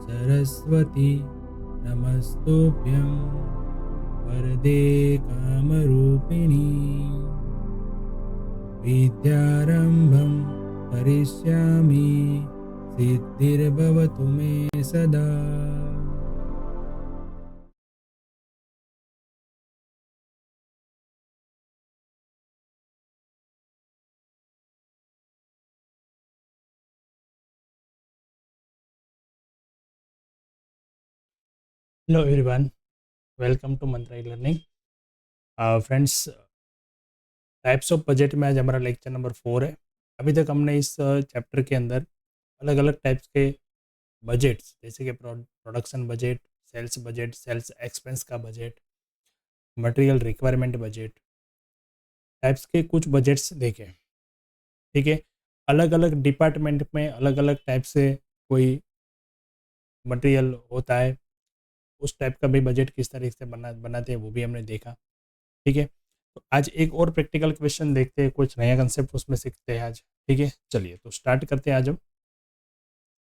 सरस्वती नमस्तुभ्यं वरदे कामरूपिणी विद्यारम्भं करिष्यामि सिद्धिर्भवतु मे सदा। Hello everyone, welcome to Mantra learning. Friends, types of budget में आज हमारा लेक्चर नंबर 4 है। अभी तक हमने इस चैप्टर के अंदर अलग अलग टाइप्स के बजट्स जैसे कि प्रोडक्शन बजट, सेल्स एक्सपेंस का budget, material requirement budget types के कुछ बजट्स देखे। ठीक है, अलग अलग डिपार्टमेंट में अलग अलग टाइप से कोई मटेरियल होता है, उस टाइप का भी बजट किस तरीके से बनाते हैं वो भी हमने देखा। ठीक है, तो आज एक और प्रैक्टिकल क्वेश्चन देखते हैं, कुछ नया कंसेप्ट उसमें सीखते हैं आज। ठीक है, चलिए तो स्टार्ट करते हैं आज हम।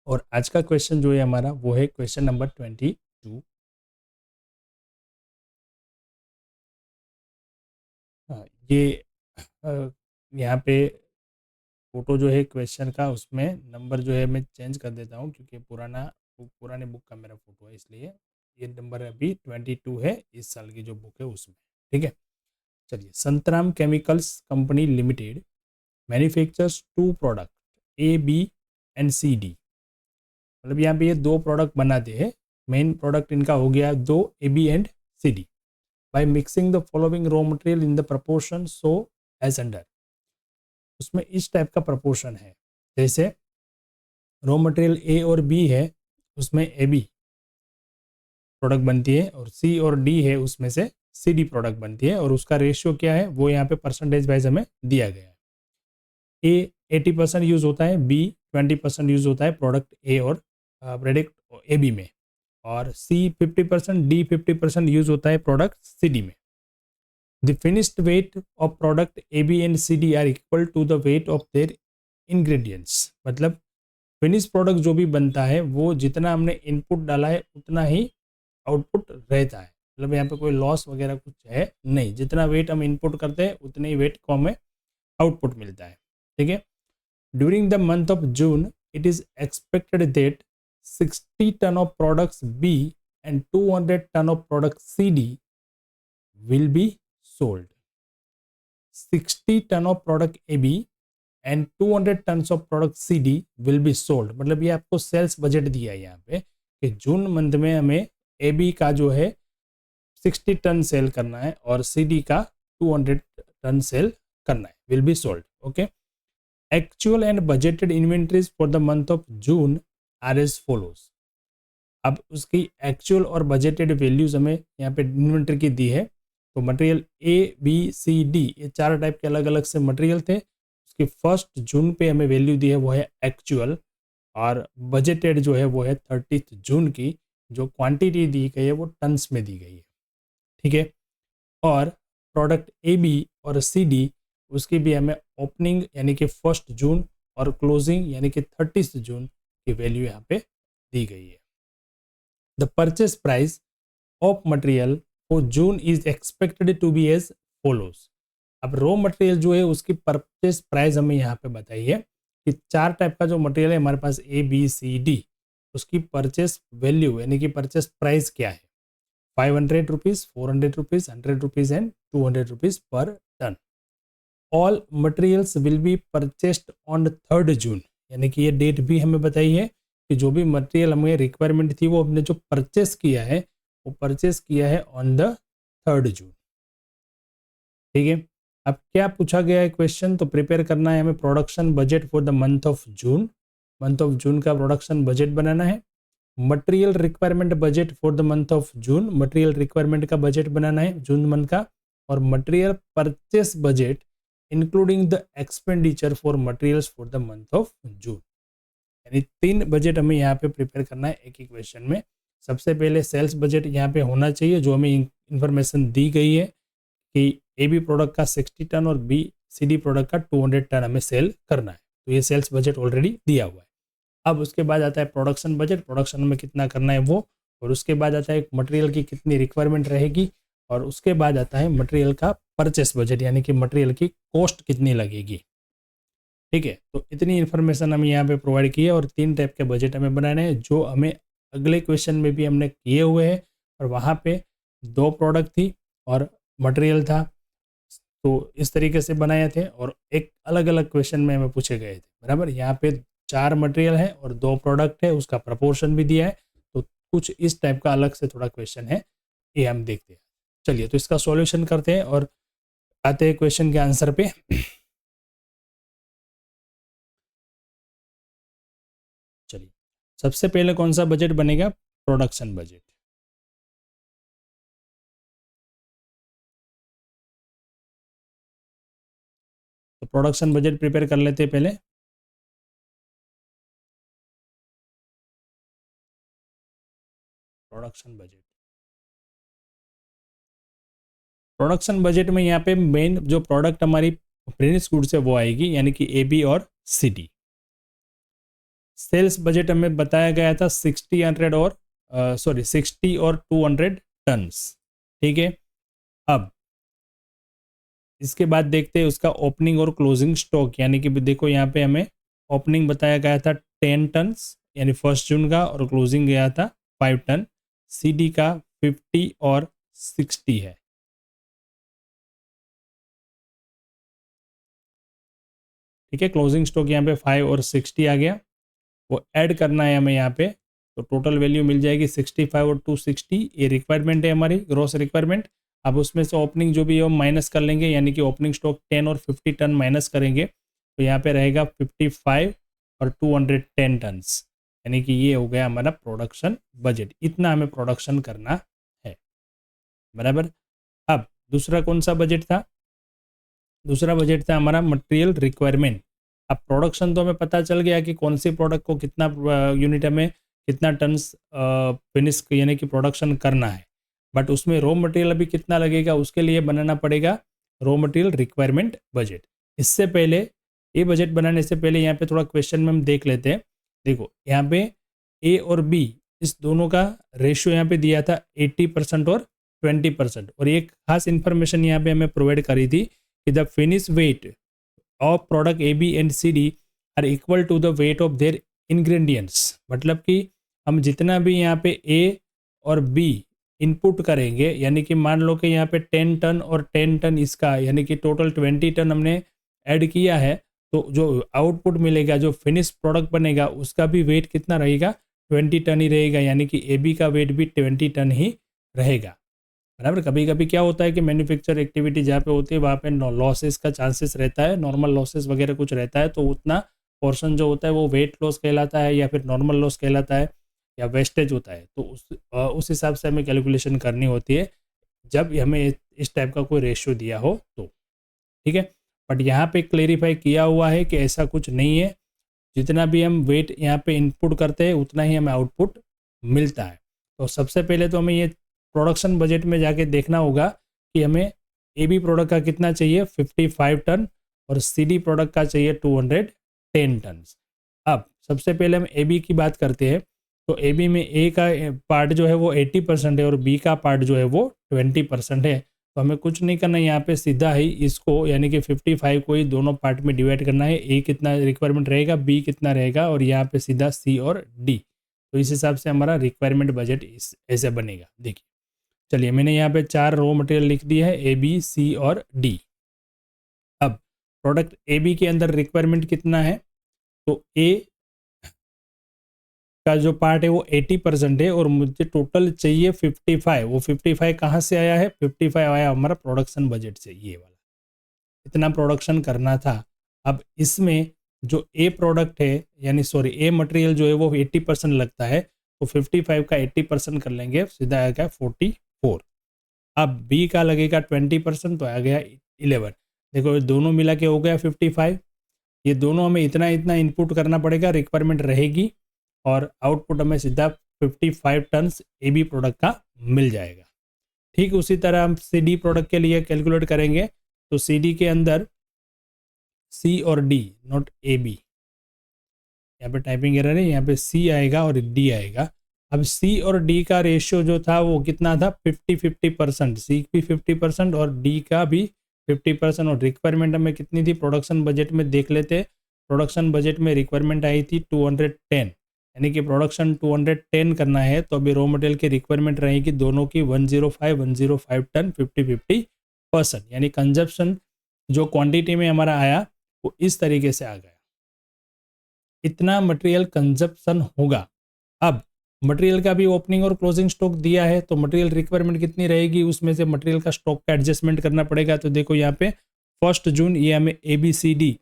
और आज का क्वेश्चन जो है हमारा वो है क्वेश्चन नंबर 22। हाँ, ये यहाँ पे फोटो जो है क्वेश्चन का, उसमें नंबर जो है मैं चेंज कर देता हूँ क्योंकि पुराने बुक का मेरा फोटो है, इसलिए ये नंबर अभी 22 है, इस साल की जो बुक है उसमें। ठीक है, चलिए। Santram chemicals company limited manufactures 2 product A B and C D. मतलब यहाँ पे ये 2 प्रोडक्ट बनाते हैं। मेन प्रोडक्ट इनका हो गया 2 A B and C D by mixing the following raw material in the proportion so as under. उसमें इस टाइप का प्रपोर्शन है, जैसे रॉ मटेरियल ए और बी है, उसमें ए बी प्रोडक्ट बनती है, और सी और डी है, उसमें से सी डी प्रोडक्ट बनती है। और उसका रेशियो क्या है वो यहाँ पे परसेंटेज वाइज हमें दिया गया है। ए 80% यूज होता है, बी 20% यूज होता है प्रोडक्ट ए और प्रोडक्ट ए बी में, और सी 50%, डी 50% यूज होता है प्रोडक्ट सी डी में। The finished weight of product A B and C D are equal to the weight of their ingredients. मतलब फिनिश प्रोडक्ट जो भी बनता है वो जितना हमने इनपुट डाला है उतना ही आउटपुट रहता है। मतलब यहाँ पे कोई लॉस वगैरह कुछ है नहीं, जितना वेट हम इनपुट करते हैं उतने ही वेट को हमें आउटपुट मिलता है। ठीक है, during the month of June it is expected that 60 ton of products B and 200 ton of product C D will be sold. 60 ton of product A B and 200 tons of product C D will be sold. मतलब ये आपको sales budget दिया है यहाँ पे कि June month में हमें ए बी का जो है 60 टन सेल करना है और सी डी का 200 टन सेल करना है, will be sold. Okay, actual and budgeted inventories for the month of June are as follows. अब उसकी एक्चुअल और बजटेड वैल्यूज हमें यहाँ पे इन्वेंट्री की दी है। तो material A B C D ये 4 टाइप के अलग अलग से मटेरियल थे। उसकी 1 जून पे हमें वैल्यू दी है वो है एक्चुअल, और बजटेड जो है वो है 30 जून की। जो क्वांटिटी दी गई है वो टन्स में दी गई है। ठीक है, और प्रोडक्ट ए बी और सी डी उसकी भी हमें ओपनिंग यानी कि 1 जून और क्लोजिंग यानी कि 30 जून की वैल्यू यहाँ पे दी गई है। The purchase price of material for June is expected to be as follows. अब रॉ मटेरियल जो है उसकी परचेस प्राइस हमें यहाँ पे बताई है कि 4 टाइप का जो मटेरियल है हमारे पास ए बी सी डी, उसकी परचेस वैल्यू यानी कि परचेस प्राइस क्या है। 500 rupees, 400 rupees, 100 rupees and 200 rupees per ton. All materials will be purchased on 3 June. यानी कि ये डेट भी हमें बताई है कि जो भी मटेरियल हमें रिक्वायरमेंट थी वो हमने जो परचेस किया है वो परचेस किया है ऑन द 3 जून। ठीक है, अब क्या पूछा गया है क्वेश्चन, तो प्रिपेयर करना है हमें production budget for the month of June. Month of जून का प्रोडक्शन बजट बनाना है। Material requirement budget for the month of June, material requirement का बजट बनाना है जून मंथ का। और material purchase budget including the expenditure for materials for the month of जून। यानी 3 budget हमें यहाँ पे प्रिपेयर करना है एक ही क्वेश्चन में। सबसे पहले सेल्स बजट यहाँ पे होना चाहिए, जो हमें इंफॉर्मेशन दी गई है कि ए बी प्रोडक्ट का 60 टन और बी CD प्रोडक्ट का 200 टन हमें सेल करना है, तो ये सेल्स बजट ऑलरेडी दिया हुआ है। अब उसके बाद आता है प्रोडक्शन बजट, प्रोडक्शन में कितना करना है वो, और उसके बाद आता है मटेरियल की कितनी रिक्वायरमेंट रहेगी, और उसके बाद आता है मटेरियल का परचेस बजट, यानी कि मटेरियल की कॉस्ट कितनी लगेगी। ठीक है, तो इतनी इन्फॉर्मेशन हमें यहाँ पे प्रोवाइड की है, और 3 टाइप के बजट हमें बनाने हैं, जो हमें अगले क्वेश्चन में भी हमने किए हुए हैं, और वहाँ पे 2 प्रोडक्ट थी और मटेरियल था, तो इस तरीके से बनाए थे, और एक अलग अलग क्वेश्चन में हमें पूछे गए थे। बराबर, यहाँ पे 4 मटेरियल है और 2 प्रोडक्ट है, उसका प्रपोर्शन भी दिया है, तो कुछ इस टाइप का अलग से थोड़ा क्वेश्चन है, ये हम देखते हैं। चलिए, तो इसका सॉल्यूशन करते हैं और आते हैं क्वेश्चन के आंसर पे। चलिए, सबसे पहले कौन सा बजट बनेगा? Production budget. तो प्रोडक्शन बजट प्रिपेयर कर लेते हैं पहले। प्रोडक्शन बजट में यहाँ पे मेन जो प्रोडक्ट हमारी फिनिश गुड्स है वो आएगी, यानी कि AB और CD। सेल्स बजट हमें बताया गया था 60 और 200 टन्स। ठीक है, अब इसके बाद देखते हैं उसका ओपनिंग और क्लोजिंग स्टॉक, यानी कि देखो यहाँ पे हमें ओपनिंग बताया गया था 10 टन्स यानी 1 जून का, और क्लोजिंग गया था 5 टन। CD का 50 और 60 है। ठीक है, क्लोजिंग स्टॉक यहाँ पे 5 और 60 आ गया, वो ऐड करना है हमें यहाँ पे, तो टोटल वैल्यू मिल जाएगी 65 और 260। ये रिक्वायरमेंट है हमारी, ग्रॉस रिक्वायरमेंट। अब उसमें से ओपनिंग जो भी है हम माइनस कर लेंगे, यानी कि ओपनिंग स्टॉक 10 और 50 टन माइनस करेंगे, तो यहाँ पे रहेगा 55 और 210 टन्स, यानी कि ये हो गया हमारा प्रोडक्शन बजट। इतना हमें प्रोडक्शन करना है। बराबर। अब दूसरा कौन सा बजट था? दूसरा बजट था हमारा मटेरियल रिक्वायरमेंट। अब प्रोडक्शन तो हमें पता चल गया कि कौन सी प्रोडक्ट को कितना यूनिट हमें कितना टन्स फिनिश यानी कि प्रोडक्शन करना है, बट उसमें रॉ मटेरियल अभी कितना लगेगा, उसके लिए बनाना पड़ेगा रॉ मटेरियल रिक्वायरमेंट बजट। इससे पहले, ये बजट बनाने से पहले यहाँ पे थोड़ा क्वेश्चन में हम देख लेते हैं। देखो यहाँ पे A और B इस दोनों का रेशियो यहाँ पे दिया था 80% और 20%, और एक खास इन्फॉर्मेशन यहाँ पे हमें प्रोवाइड करी थी कि the finish weight of product AB and CD are equal to the weight of their ingredients. मतलब कि हम जितना भी यहाँ पे A और B इनपुट करेंगे, यानी कि मान लो कि यहाँ पे 10 टन और 10 टन इसका, यानी कि टोटल 20 टन हमने ऐड किया है, तो जो आउटपुट मिलेगा, जो फिनिश प्रोडक्ट बनेगा, उसका भी वेट कितना रहेगा? 20 टन ही रहेगा, यानी कि AB का वेट भी 20 टन ही रहेगा। बराबर। कभी कभी क्या होता है कि मैन्युफैक्चर एक्टिविटी जहाँ पे होती है वहाँ पे लॉसेस का चांसेस रहता है, नॉर्मल लॉसेस वगैरह कुछ रहता है, तो उतना पोर्शन जो होता है वो वेट लॉस कहलाता है, या फिर नॉर्मल लॉस कहलाता है, या वेस्टेज होता है। तो उस हिसाब से हमें कैलकुलेशन करनी होती है जब हमें इस टाइप का कोई रेशियो दिया हो तो। ठीक है, बट यहाँ पे क्लेरिफाई किया हुआ है कि ऐसा कुछ नहीं है, जितना भी हम वेट यहाँ पे इनपुट करते हैं उतना ही हमें आउटपुट मिलता है। तो सबसे पहले तो हमें ये प्रोडक्शन बजट में जाके देखना होगा कि हमें AB प्रोडक्ट का कितना चाहिए, 55 टन, और CD प्रोडक्ट का चाहिए 210 टन। अब सबसे पहले हम AB की बात करते हैं, तो AB में A का पार्ट जो है वो 80% है, और B का पार्ट जो है वो 20% है। तो हमें कुछ नहीं करना है, यहाँ पे सीधा ही इसको यानी कि 55 को ही दोनों पार्ट में डिवाइड करना है। A कितना रिक्वायरमेंट रहेगा, B कितना रहेगा, और यहाँ पे सीधा C और D। तो इस हिसाब से हमारा रिक्वायरमेंट बजट ऐसे बनेगा। देखिए, चलिए मैंने यहाँ पे 4 रॉ मटेरियल लिख दिया है, A, B, C और D। अब प्रोडक्ट AB के अंदर रिक्वायरमेंट कितना है, तो A का जो पार्ट है वो 80% है, और मुझे टोटल चाहिए 55। वो 55 कहाँ से आया है? 55 आया हमारा प्रोडक्शन बजट से, ये वाला इतना प्रोडक्शन करना था। अब इसमें जो A प्रोडक्ट है, यानी सॉरी A मटेरियल जो है वो 80% लगता है, तो 55 का 80% कर लेंगे, सीधा आ गया 44। अब B का लगेगा 20%, तो आ गया 11। देखो ये दोनों मिला के हो गया 55। ये दोनों हमें इतना इतना इनपुट करना पड़ेगा, रिक्वायरमेंट रहेगी, और आउटपुट हमें सीधा 55 टन AB प्रोडक्ट का मिल जाएगा। ठीक उसी तरह हम CD प्रोडक्ट के लिए कैलकुलेट करेंगे, तो CD के अंदर सी और डी, नॉट ए बी। यहाँ पे टाइपिंग एरर है, यहाँ पे सी आएगा और डी आएगा। अब सी और डी का रेशियो जो था वो कितना था, 50-50%। सी भी 50% और डी का भी 50%। और रिक्वायरमेंट हमें कितनी थी प्रोडक्शन बजट में, देख लेते। प्रोडक्शन बजट में रिक्वायरमेंट आई थी 210, यानी कि प्रोडक्शन 210 करना है तो अभी रॉ मटेरियल की रिक्वायरमेंट रहेगी दोनों की 105 टन, 50-50%। यानी कंजप्शन जो क्वांटिटी में हमारा आया वो इस तरीके से आ गया, इतना मटेरियल कंजप्शन होगा। अब मटेरियल का भी ओपनिंग और क्लोजिंग स्टॉक दिया है तो मटेरियल रिक्वायरमेंट कितनी रहेगी, उसमें से मटेरियल का स्टॉक का एडजस्टमेंट करना पड़ेगा। तो देखो यहाँ पे 1 जून ये हमें ABCD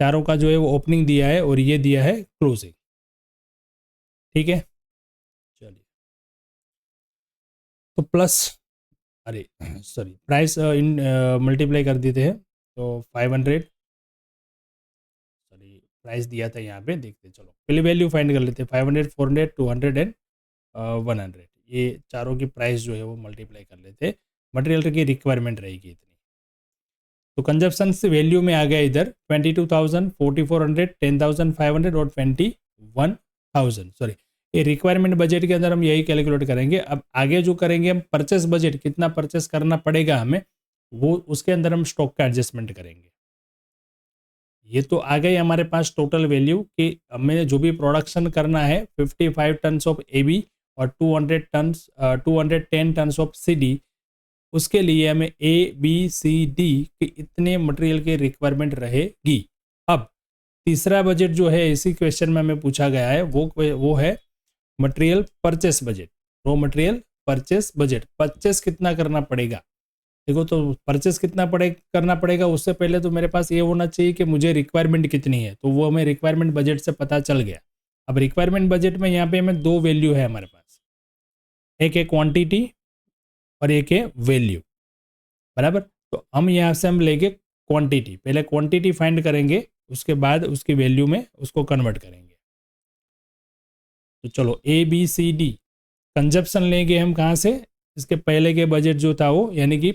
चारों का जो है वो ओपनिंग दिया है और ये दिया है क्लोजिंग। ठीक है, चलिए तो प्लस, अरे सॉरी, प्राइस इन मल्टीप्लाई कर देते हैं तो 500, सॉरी प्राइस दिया था यहाँ पे, देखते चलो पहले वैल्यू फाइंड कर लेते हैं। 500, 400, 200 एंड 100, ये चारों की प्राइस जो है वो मल्टीप्लाई कर लेते हैं, मटेरियल की रिक्वायरमेंट रहेगी इतनी। तो कंजप्शन से वैल्यू में आ गया इधर 22,000, 4,400, 10,500 और 21,000। सॉरी, ये रिक्वायरमेंट बजट के अंदर हम यही कैलकुलेट करेंगे। अब आगे जो करेंगे हम परचेस बजट, कितना परचेस करना पड़ेगा हमें, वो उसके अंदर हम स्टॉक का एडजस्टमेंट करेंगे। ये तो आ गई हमारे पास टोटल वैल्यू कि हमें जो भी प्रोडक्शन करना है 55 टन्स ऑफ AB और 210 टन्स ऑफ CD, उसके लिए हमें ABCD के इतने मटेरियल की रिक्वायरमेंट रहेगी। अब तीसरा बजट जो है इसी क्वेश्चन में हमें पूछा गया है वो है material purchase budget, raw material purchase budget. Purchase कितना करना पड़ेगा, देखो तो परचेस कितना करना पड़ेगा, उससे पहले तो मेरे पास ये होना चाहिए कि मुझे रिक्वायरमेंट कितनी है, तो वो हमें रिक्वायरमेंट बजट से पता चल गया। अब रिक्वायरमेंट बजट में यहाँ पे हमें दो वैल्यू है हमारे पास, एक है क्वांटिटी और एक है वैल्यू, बराबर। तो हम यहाँ से हम लेंगे क्वांटिटी, पहले क्वांटिटी फाइंड करेंगे, उसके बाद उसकी वैल्यू में उसको कन्वर्ट करेंगे। तो चलो ABCD कंजप्शन लेंगे हम कहाँ से, इसके पहले के बजट जो था वो, यानी कि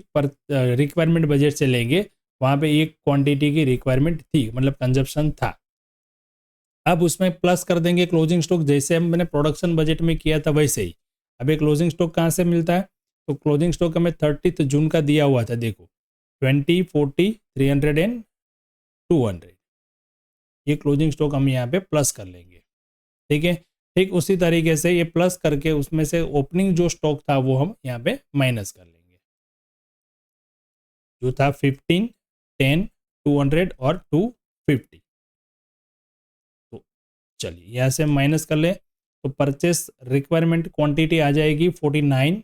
रिक्वायरमेंट बजट से लेंगे, वहाँ पे एक क्वांटिटी की रिक्वायरमेंट थी, मतलब कंजप्शन था। अब उसमें प्लस कर देंगे क्लोजिंग स्टॉक, जैसे हम मैंने प्रोडक्शन बजट में किया था वैसे ही। अब एक क्लोजिंग स्टॉक कहाँ से मिलता है, तो क्लोजिंग स्टॉक हमें 30 जून का दिया हुआ था, देखो 20, 40, 300 एंड 200, ये क्लोजिंग स्टॉक हम यहाँ पे प्लस कर लेंगे। ठीक है, ठीक उसी तरीके से ये प्लस करके उसमें से ओपनिंग जो स्टॉक था वो हम यहाँ पे माइनस कर लेंगे, जो था 15, 10, 200 और 250। तो चलिए यहाँ से हम माइनस कर ले, तो परचेस रिक्वायरमेंट क्वांटिटी आ जाएगी 49,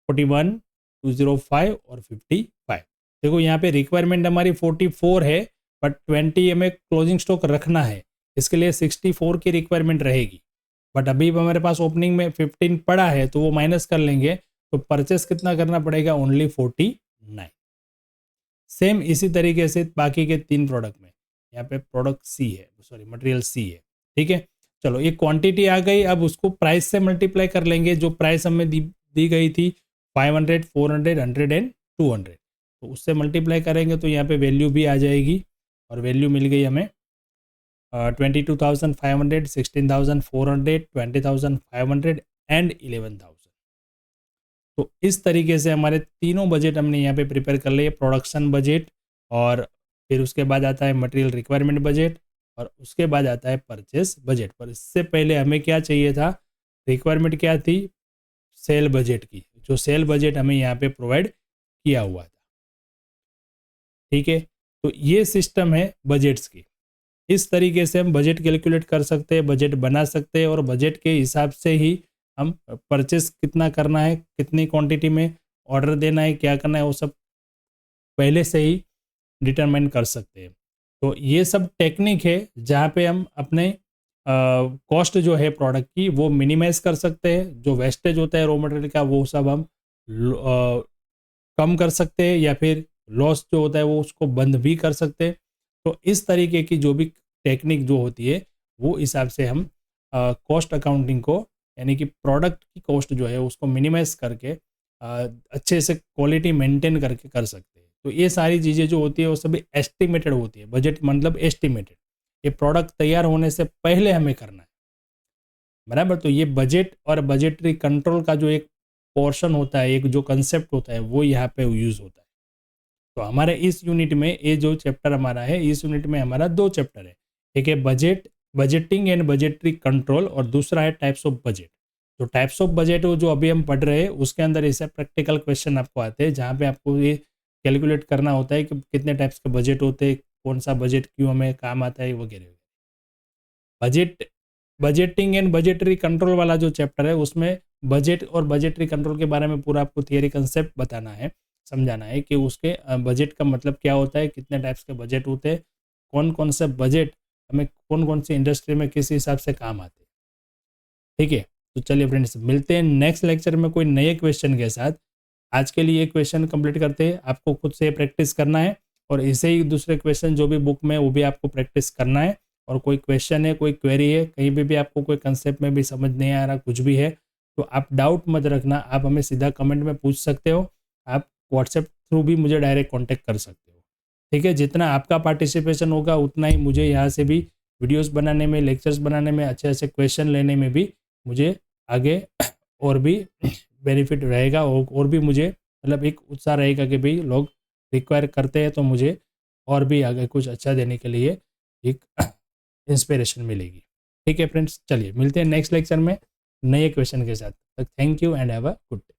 41, 205 और 55। देखो यहाँ पे रिक्वायरमेंट हमारी 44 है, बट 20 हमें क्लोजिंग स्टॉक रखना है, इसके लिए 64 की रिक्वायरमेंट रहेगी। बट अभी हमारे पास ओपनिंग में 15 पड़ा है तो वो माइनस कर लेंगे, तो परचेस कितना करना पड़ेगा, ओनली 49। सेम इसी तरीके से बाकी के 3 प्रोडक्ट में, यहाँ पे प्रोडक्ट सी है, सॉरी मटेरियल सी है। ठीक है, चलो ये क्वांटिटी आ गई, अब उसको प्राइस से मल्टीप्लाई कर लेंगे, जो प्राइस हमें दी गई थी 500, 400, 100 एंड 200, तो उससे मल्टीप्लाई करेंगे तो यहाँ पे वैल्यू भी आ जाएगी, और वैल्यू मिल गई हमें 22,500, 16,400, 20,500 एंड 11,000। तो इस तरीके से हमारे तीनों बजट हमने यहाँ पे प्रिपेयर कर लिए, प्रोडक्शन बजट, और फिर उसके बाद आता है मटेरियल रिक्वायरमेंट बजट, और उसके बाद आता है परचेस बजट। पर इससे पहले हमें क्या चाहिए था, रिक्वायरमेंट क्या थी, सेल बजट की, जो सेल बजट हमें यहाँ पे प्रोवाइड किया हुआ था। ठीक है, तो ये सिस्टम है बजट्स की, इस तरीके से हम बजट कैलकुलेट कर सकते हैं, बजट बना सकते हैं, और बजट के हिसाब से ही हम परचेस कितना करना है, कितनी क्वांटिटी में ऑर्डर देना है, क्या करना है, वो सब पहले से ही डिटरमाइन कर सकते हैं। तो ये सब टेक्निक है जहाँ पे हम अपने कॉस्ट जो है प्रोडक्ट की वो मिनिमाइज कर सकते हैं, जो वेस्टेज होता है रॉ मटेरियल का वो सब हम कम कर सकते हैं, या फिर लॉस जो होता है वो उसको बंद भी कर सकते हैं। तो इस तरीके की जो भी टेक्निक जो होती है वो हिसाब से हम कॉस्ट अकाउंटिंग को, यानी कि प्रोडक्ट की कॉस्ट जो है उसको मिनिमाइज करके अच्छे से क्वालिटी मेंटेन करके कर सकते हैं। तो ये सारी चीज़ें जो होती है वो सभी एस्टिमेटेड होती है। बजट मतलब एस्टिमेटेड, ये प्रोडक्ट तैयार होने से पहले हमें करना है, बराबर। तो ये बजट और बजटरी कंट्रोल का जो एक पोर्शन होता है, एक जो कंसेप्ट होता है, वो यहाँ पे यूज़ होता है। तो हमारे इस यूनिट में ये जो चैप्टर हमारा है, इस यूनिट में हमारा 2 चैप्टर है। एक है बजटिंग एंड बजटरी कंट्रोल, और दूसरा है टाइप्स ऑफ बजट। तो टाइप्स ऑफ बजट जो अभी हम पढ़ रहे हैं उसके अंदर ऐसे प्रैक्टिकल क्वेश्चन आपको आते हैं जहाँ पे आपको ये कैलकुलेट करना होता है कि कितने टाइप्स के बजट होते हैं, कौन सा बजट क्यों हमें काम आता है, वगैरह। बजटिंग एंड बजटरी कंट्रोल वाला जो चैप्टर है उसमें बजट और बजटरी कंट्रोल के बारे में पूरा आपको थियरी कंसेप्ट बताना है, समझाना है कि उसके बजट का मतलब क्या होता है, कितने टाइप्स के बजट होते हैं, कौन कौन से बजट हमें कौन कौन सी इंडस्ट्री में किस हिसाब से काम आते हैं। ठीक है, तो चलिए फ्रेंड्स, मिलते हैं नेक्स्ट लेक्चर में कोई नए क्वेश्चन के साथ। आज के लिए क्वेश्चन कंप्लीट करते हैं, आपको खुद से प्रैक्टिस करना है, और इसे ही दूसरे क्वेश्चन जो भी बुक में वो भी आपको प्रैक्टिस करना है। और कोई क्वेश्चन है, कोई क्वेरी है, कहीं भी आपको कोई कंसेप्ट में भी समझ नहीं आ रहा, कुछ भी है, तो आप डाउट मत रखना, आप हमें सीधा कमेंट में पूछ सकते हो, आप व्हाट्सएप थ्रू भी मुझे डायरेक्ट कॉन्टैक्ट कर सकते हो। ठीक है, जितना आपका पार्टिसिपेशन होगा उतना ही मुझे यहाँ से भी वीडियोस बनाने में, लेक्चर्स बनाने में, अच्छे अच्छे क्वेश्चन लेने में भी मुझे आगे और भी बेनिफिट रहेगा, और भी मुझे मतलब एक उत्साह रहेगा कि भाई लोग रिक्वायर करते हैं, तो मुझे और भी आगे कुछ अच्छा देने के लिए एक इंस्पिरेशन मिलेगी। ठीक है फ्रेंड्स, चलिए मिलते हैं नेक्स्ट लेक्चर में नए क्वेश्चन के साथ। Thank you and have a good day.